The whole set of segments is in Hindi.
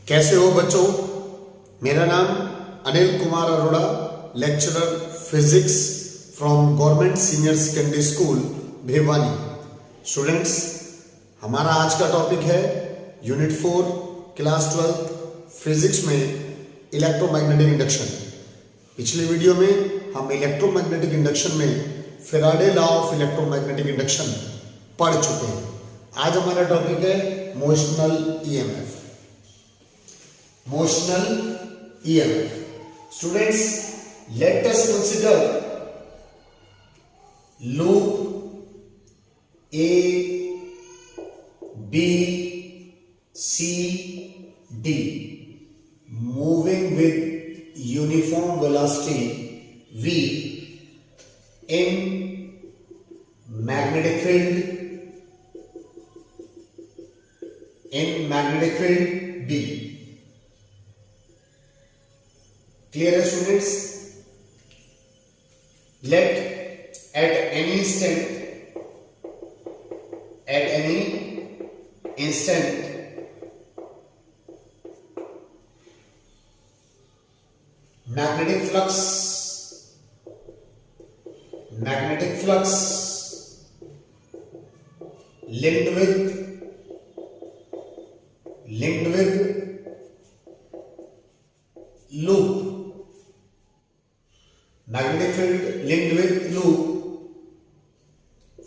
कैसे हो बच्चों। मेरा नाम Anil Kumar Arora, lecturer physics from government senior secondary school Bhiwani. Students, हमारा आज का टॉपिक है यूनिट 4 क्लास 12 फिजिक्स में इलेक्ट्रोमैग्नेटिक इंडक्शन। पिछले वीडियो में हम इलेक्ट्रोमैग्नेटिक इंडक्शन में Faraday law of electromagnetic induction पढ़ चुके हैं। आज हमारा टॉपिक है motional EMF. Motional EMF. Students, let us consider loop A, B, C, D moving with uniform velocity V in magnetic field B. Clear है students? Let at any instant magnetic flux linked with loop, magnetic field linked with loop,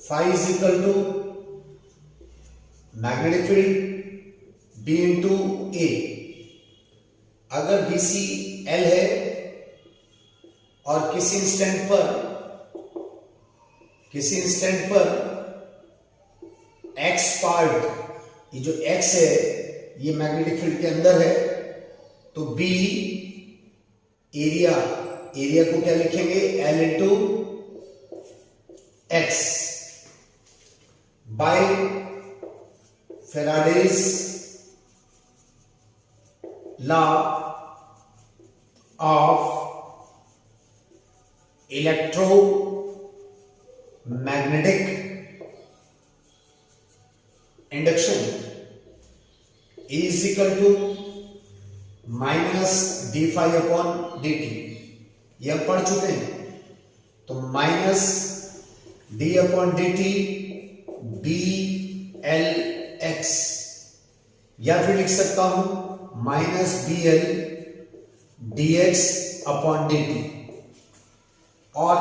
phi is equal to magnetic field B into A। अगर BC L है और किसी इंस्टेंट पर X पार्ट, ये जो X है ये मैग्नेटिक फील्ड के अंदर है, तो B एरिया को क्या लिखेंगे? L into X by Faraday's law of electromagnetic induction is equal to minus d phi upon d t. ये हम पढ़ चुके हैं, तो minus d upon d t B L X, या फिर लिख सकता हूं minus B L d X upon d t, और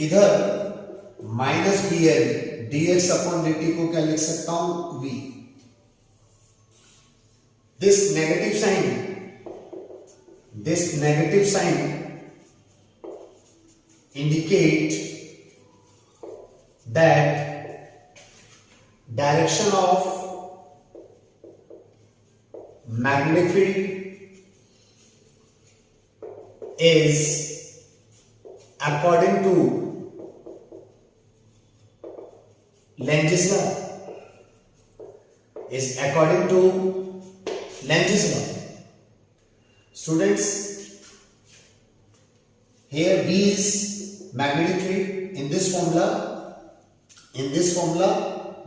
इधर minus B L d X upon d t को क्या लिख सकता हूं? V. This negative sign indicate that direction of magnetic field is according to Lenz's law. Students, here B is magnetic field in this formula.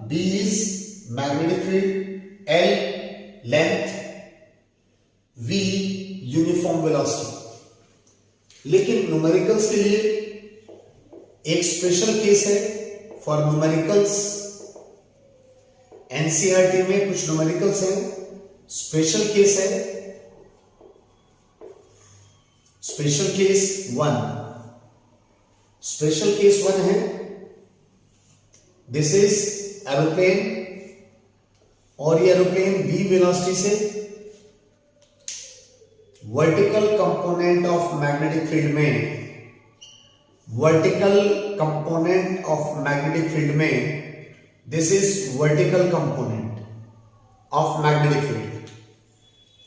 B is magnetic field, L length, V uniform velocity. लेकिन न्यूमेरिकल्स के लिए एक स्पेशल केस है। फॉर न्यूमेरिकल्स एनसीईआरटी में कुछ न्यूमेरिकल्स हैं, स्पेशल केस है, स्पेशल केस 1 है। दिस इज एरोप्लेन, और ये एरोप्लेन v वेलोसिटी से vertical component of magnetic field में, this is vertical component of magnetic field,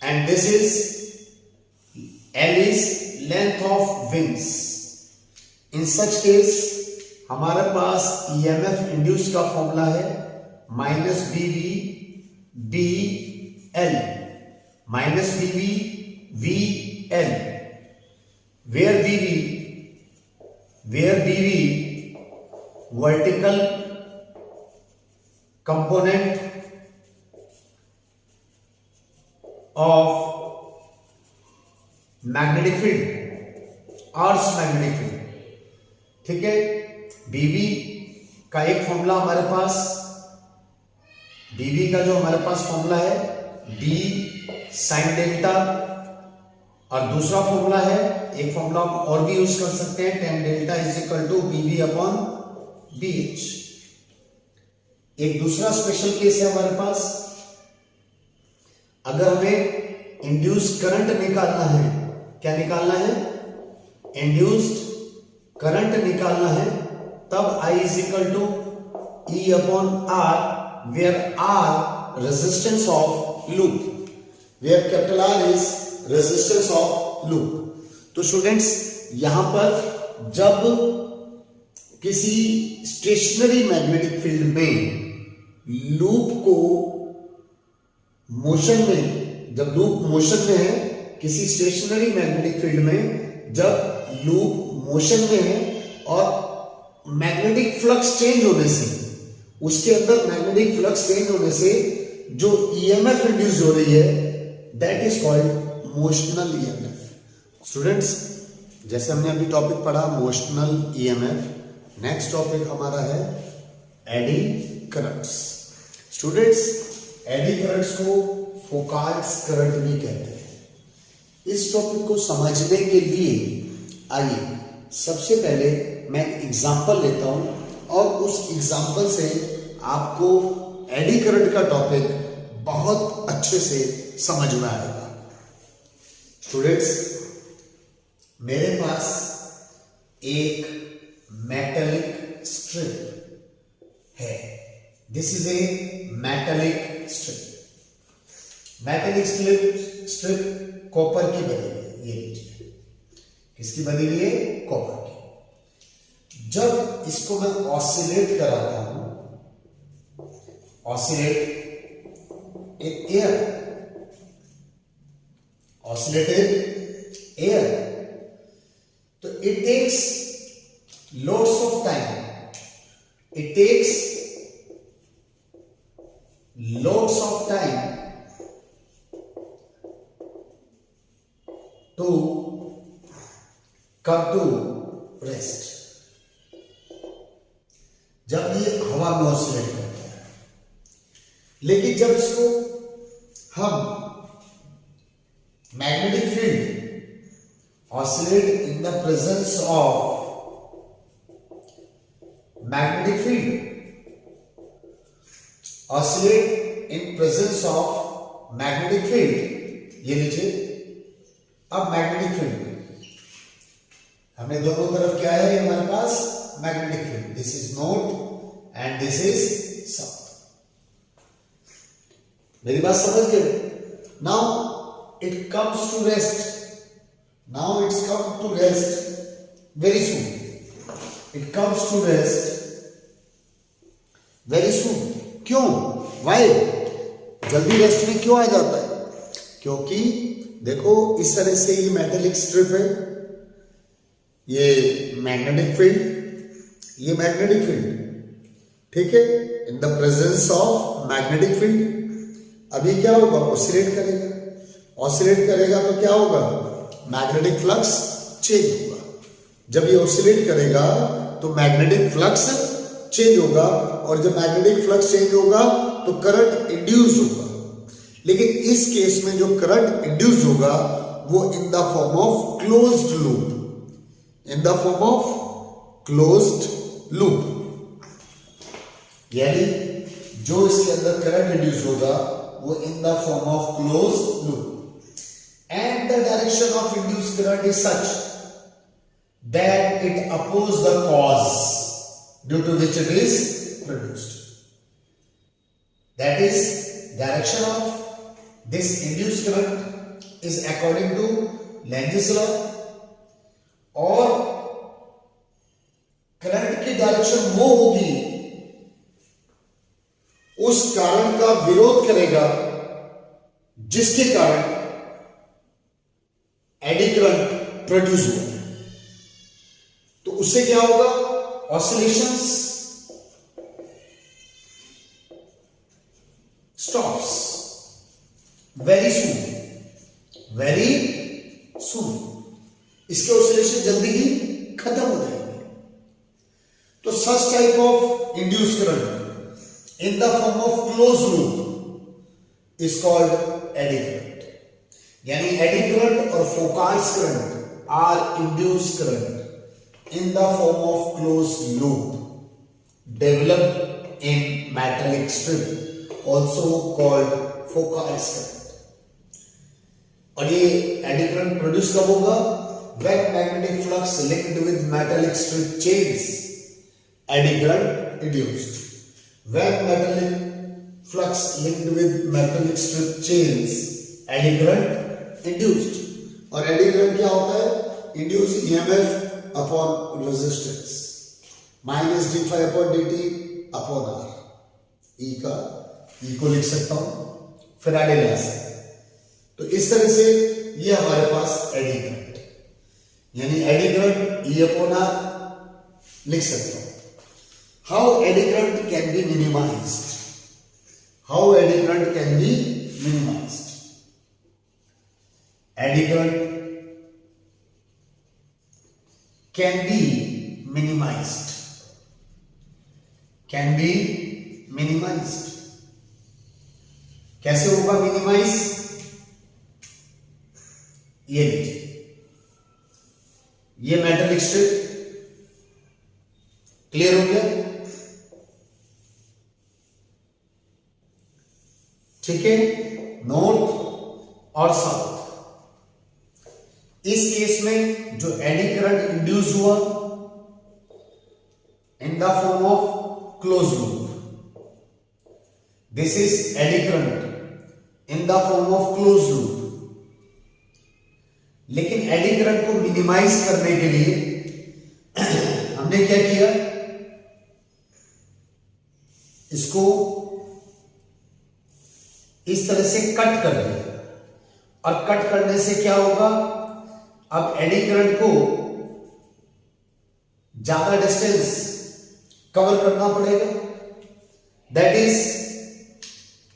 and this is L is length of wings. In such case हमारे पास EMF इंड्यूस का फॉर्मूला है minus BV BL, minus BV VL, where BV vertical component of magnetic field, earth magnetic field, ठीक है। बीवी का एक फॉर्मूला हमारे पास, बीवी का जो हमारे पास फॉर्मूला है डी साइन डेल्टा, और दूसरा फॉर्मूला है, एक फॉर्मूला और भी यूज कर सकते हैं, tan delta is equal to BV upon BH. एक दूसरा स्पेशल केस है हमारे पास, अगर हमें इंड्यूस करंट निकालना है, क्या निकालना है, इंड्यूस्ड करंट निकालना है, तब I is equal to E upon R, where R resistance of loop, where capital R is resistance of loop. तो स्टूडेंट्स यहां पर जब किसी स्टेशनरी मैग्नेटिक फील्ड में लूप को मोशन में, जब लूप मोशन में है, किसी स्टेशनरी मैग्नेटिक फील्ड में जब लूप मोशन में है और मैग्नेटिक फ्लक्स चेंज होने से, उसके अंदर मैग्नेटिक फ्लक्स चेंज होने से जो ईएमएफ इंड्यूस हो रही है, that is called motional EMF. Students जैसे हमने अभी टॉपिक पढ़ा मोशनल ईएमएफ, नेक्स्ट टॉपिक हमारा है eddy currents. Students eddy currents को फोकाल्ट्स करंट भी कहते हैं। इस टॉपिक को समझने के लिए आइए सबसे पहले मैं एक एग्जांपल लेता हूं और उस एग्जांपल से आपको एडी करंट का टॉपिक बहुत अच्छे से समझ में आएगा। स्टूडेंट्स मेरे पास एक मेटालिक स्ट्रिप है, this is a metallic strip. Metallic strip copper की बनी हुई है, ये लीजिए, किसकी बनी हुई है, कॉपर की। जब इसको मैं ऑसिलेट कराता हूं, oscillate in air, oscillated air, तो it takes lots of time, it takes lots of time to come to rest। जब ये हवा में ऑसिलेट करता है, लेकिन जब इसको हम magnetic field oscillate in the presence of magnetic field, oscillate in presence of magnetic field, ये लीजिए। अब मैग्नेटिक फील्ड हमने दोनों तरफ क्या है, हमारे पास magnetic field, this is north and this is south. मेरी बात समझ गए? Now it comes to rest, now it's come to rest very soon, it comes to rest very soon. क्यों, वाई, जल्दी रेस्ट में क्यों आ जाता है? क्योंकि देखो इस तरह से ये मेटालिक स्ट्रिप है, ये मैग्नेटिक फील्ड, ये मैग्नेटिक फील्ड, ठीक है, in the presence of magnetic field. अभी क्या होगा, ऑसिलेट करेगा, ऑसिलेट करेगा तो क्या होगा, मैग्नेटिक फ्लक्स चेंज होगा। जब ये ऑसिलेट करेगा तो मैग्नेटिक फ्लक्स चेंज होगा, और जब मैग्नेटिक फ्लक्स चेंज होगा तो करंट इंड्यूस होगा। लेकिन इस केस में जो करंट इंड्यूस होगा वो इन the form of closed loop, in the form of closed loop, यानी जो इसके अंदर करंट इंड्यूस होगा वो इन the form of closed loop, and the direction of induced current is such that it opposes the cause due to which it is produced. That is, direction of this induced current is according to Lenz's law, और करंट की डायरेक्शन वो होगी, उस कारण का विरोध करेगा जिसके कारण एडी करंट प्रोड्यूस हुआ। तो उससे क्या होगा, oscillations stops very soon, very soon, इसके ऑसिलेशन जल्दी ही खत्म हो जाएंगे। तो such type of induce current in the form of close loop is called eddy current. यानी एडी करंट और Foucault current are induce current in the form of close loop developed in metallic strip, also called Foucault's current। और ये एडी करंट प्रोड्यूस कब होगा? When magnetic flux linked with metallic strip chains, eddy current induced। When metallic flux linked with metallic strip chains, eddy current induced। और एडी करंट क्या होता है? Induce EMF upon resistance minus d5 upon dt upon r। ई का ई को लिख सकता हूं फैराडे लॉ से। तो इस तरह से ये हमारे पास एडी करंट, यानी eddy current E upon R लिख सकता हूं। How eddy current can be minimised? How eddy current can be minimised? Eddy current can be minimised, can be minimised. कैसे होगा मिनिमाइज? ये लीजिए, ये मेटलिक स्ट्रिप क्लियर हो गया, ठीक है। नॉर्थ और साउथ, इस केस में जो एडी करंट इंड्यूस हुआ इन the form of closed loop, this is eddy current in the form of closed loop। लेकिन एडी करंट को मिनिमाइज करने के लिए हमने क्या किया? इसको इस तरह से कट कर दिया, और कट करने से क्या होगा? अब एडी करंट को ज्यादा डिस्टेंस कवर करना पड़ेगा, दैट इज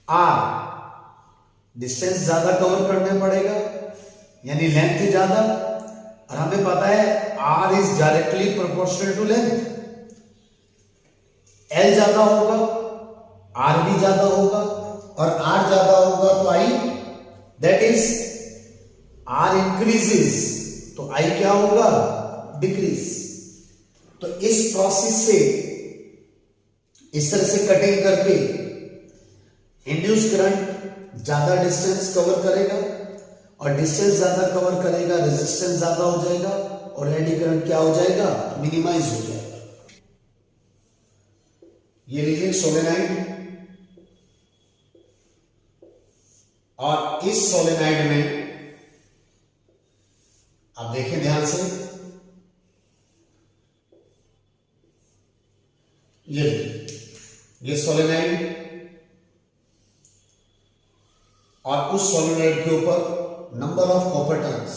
आर। डिस्टेंस ज्यादा कवर करने पड़ेगा, यानी लेंथ ज्यादा, और हमें पता है R is directly proportional to length. L ज्यादा होगा, आर भी ज्यादा होगा, और आर ज्यादा होगा तो आई, दैट इज आर इंक्रीजेस तो आई क्या होगा? डिक्रीज। तो इस प्रोसेस से, इस तरह से कटिंग करके इंड्यूस करंट ज्यादा डिस्टेंस कवर करेगा, और डिस्टेंस ज्यादा कवर करेगा, रेजिस्टेंस ज्यादा हो जाएगा, और एडी करंट क्या हो जाएगा? मिनिमाइज हो जाएगा। ये लीजिए सोलेनाइड, और इस सोलेनाइड में आप देखें ध्यान से, ये सोलेनाइड, और उस सोलेनाइड के ऊपर नंबर ऑफ कॉपर टर्न्स,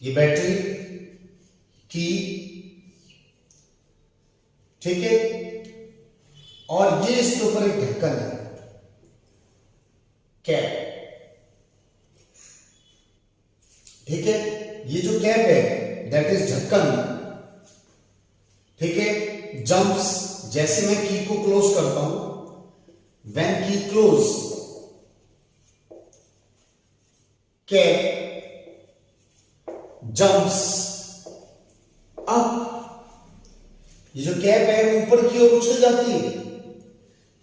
ये बैटरी की, ठीक है। और ये इसके ऊपर एक ढक्कन है, कैप, ठीक है। ये जो कैप है दैट इज ढक्कन, ठीक है। जंप्स, जैसे मैं की को क्लोज करता हूं, व्हेन की क्लोज, कैप जंप्स अप। ये जो कैप है वो ऊपर की ओर उछल जाती है।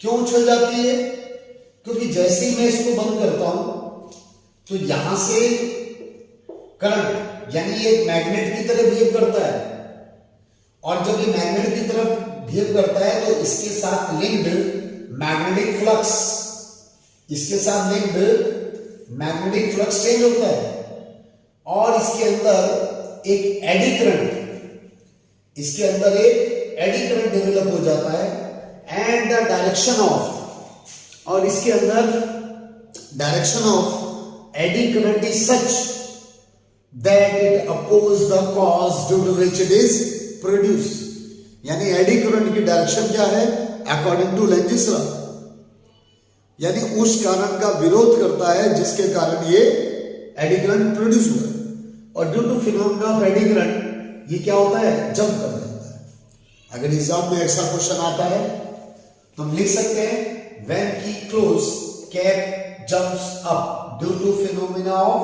क्यों उछल जाती है? क्योंकि जैसे ही मैं इसको बंद करता हूं तो यहां से करंट, यानी ये मैग्नेट की तरह बिहेव करता है, और जब ये मैग्नेट की तरफ बिहेव करता है तो इसके साथ लिंक्ड मैग्नेटिक फ्लक्स, इसके साथ लिंक्ड मैग्नेटिक फ्लक्स चेंज होता है, और इसके अंदर एक एडी करंट, इसके अंदर एक एडी करंट डेवलप हो जाता है, एंड द डायरेक्शन ऑफ, और इसके अंदर direction of eddy current is such that it oppose the cause due to which it is produced। यानी एडी करंट की डायरेक्शन क्या है? अकॉर्डिंग टू लेंजिस लॉ, यानी उस कारण का विरोध करता है जिसके कारण ये एडी करंट प्रोड्यूस हुआ है। और due to phenomena of eddy current ये क्या होता है, जंप कर जाता है। अगर एग्जाम में ऐसा क्वेश्चन आता है तो हम लिख सकते हैं व्हेन की close cap jumps up due to phenomena of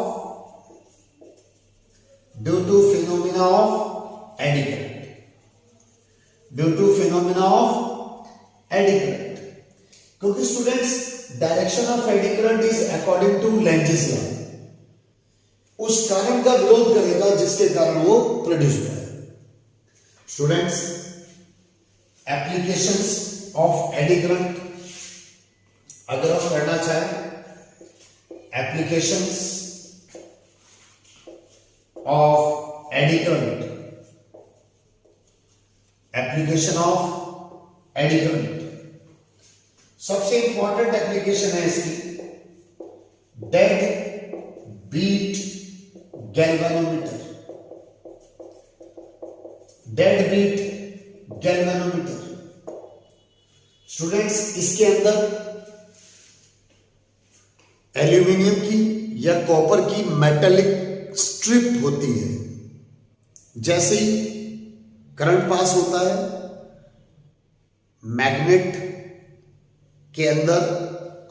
eddy current, due to phenomena of eddy current. क्योंकि students direction of eddy current is according to Lenz's law, उस कारण का विरोध करेगा जिसके कारण वो प्रोड्यूस हुआ है। Students applications of eddy current अगर हम पढ़ना चाहें, applications of eddy current, application of eddy current, सबसे इंपॉर्टेंट एप्लीकेशन है इसकी dead beat galvanometer, dead beat galvanometer. Students इसके अंदर एल्यूमिनियम की या कॉपर की मेटालिक स्ट्रिप होती है। जैसे ही करंट पास होता है, मैग्नेट के अंदर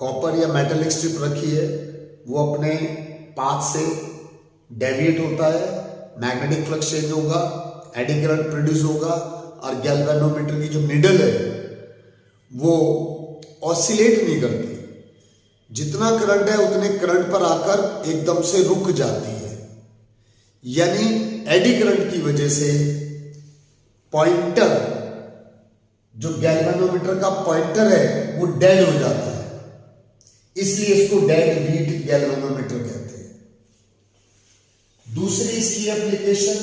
कॉपर या मेटालिक स्ट्रिप रखी है, वो अपने पाथ से डेविएट होता है, मैग्नेटिक फ्लक्स चेंज होगा, एडी करंट प्रोड्यूस होगा और गैल्वेनोमीटर की जो निडल है वो ऑसिलेट नहीं करती। जितना करंट है उतने करंट पर आकर एकदम से रुक जाती है, यानी एडी करंट की वजह से पॉइंटर, जो गैल्वेनोमीटर का पॉइंटर है वो डेड हो जाता है, इसलिए इसको डेड बीट गैल्वेनोमीटर कहते हैं। दूसरी इसकी एप्लीकेशन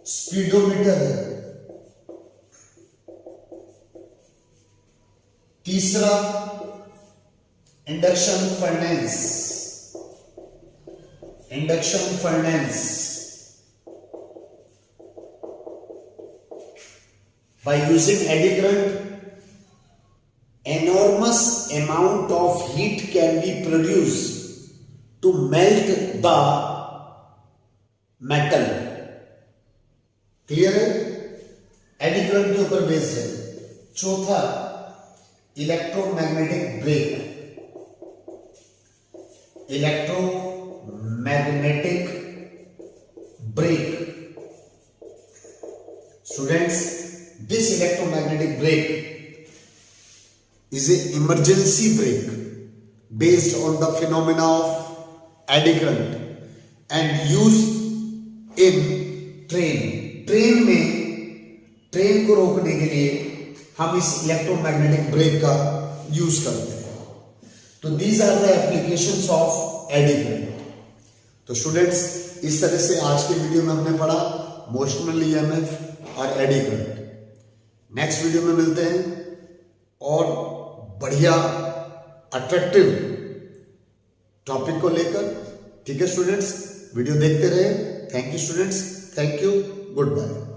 स्पीडोमीटर है। तीसरा induction furnace, induction furnace. By using eddy current, enormous amount of heat can be produced to melt the metal. Clear है? एडी करंट के ऊपर बेस्ड है। चौथा electromagnetic brake, electromagnetic brake. Students, this electromagnetic brake is an emergency brake based on the phenomena of eddy current and used in train. Train में ट्रेन को रोकने के लिए हम इस इलेक्ट्रोमैग्नेटिक ब्रेक का यूज करते हैं। तो these are the applications of eddy current. तो स्टूडेंट्स, इस तरह से आज के वीडियो में हमने पढ़ा मोशनल ईएमएफ और एडी करंट। नेक्स्ट वीडियो में मिलते हैं और बढ़िया अट्रैक्टिव टॉपिक को लेकर। ठीक है स्टूडेंट्स, वीडियो देखते रहे। Thank you students, thank you, good bye.